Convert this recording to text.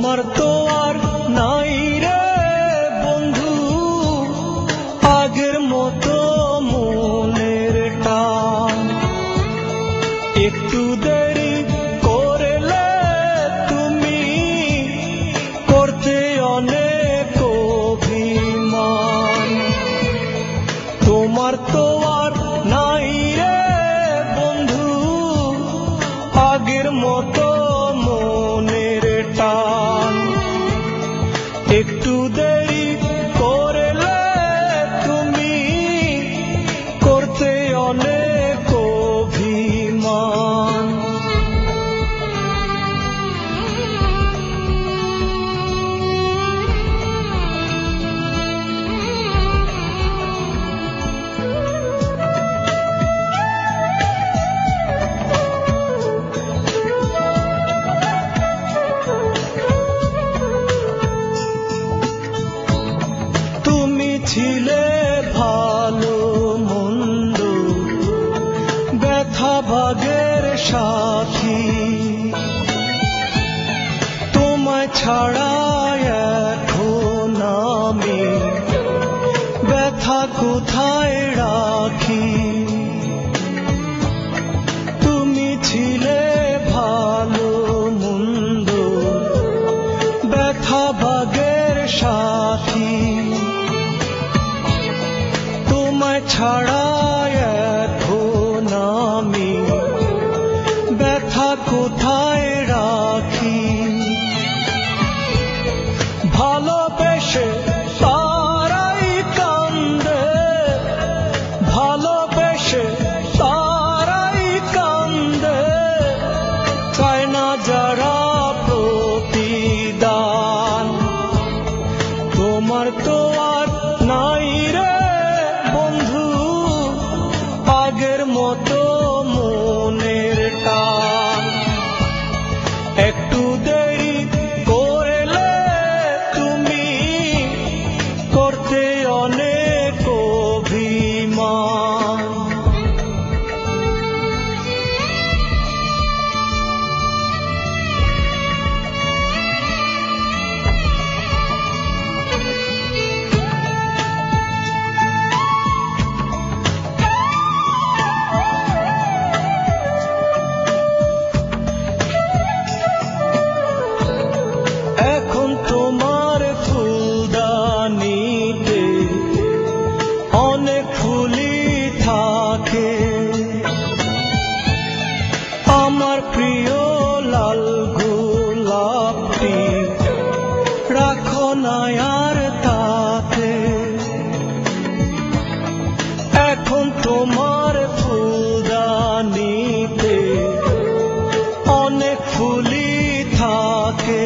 তোমার তো আর নাই রে বন্ধু আগের মতো মনের টান। একটু দেরি করলে তুমি করতে অনেক অভিমান। তোমার তো আর নাই রে বন্ধু আগের মতো মনের টান। একটু দেরি করলে তুমি করতে অনেক অভিমান। ছিলে ভালো মন্দ ব্যথা ভাগের সাথী। তোমায় ছাড়া এখন আমি ব্যথা কোথায় রাখি। তুমি ছিলে ভালো মন্দ ব্যথা ভাগের সাথী। তোমায় ছাড়া এখন আমি ব্যথা কোথায় রাখি। ভালোবেসে তারাই কান্দে, ভালোবেসে তারাই কান্দে, চায় না যারা প্রতিদান। তোমার তো আর নাই রে বন্ধু আগের মতো মনের টান। একটু দেরি করলে তুমি করতে অনেক অভিমান। তোমার ফুলদানিতে অনেক ফুলই থাকে, আমার প্রিয় লাল গোলাপটি রাখো না আর তাতে। এখন তোমার ফুলদানিতে অনেক ফুলই থাকে,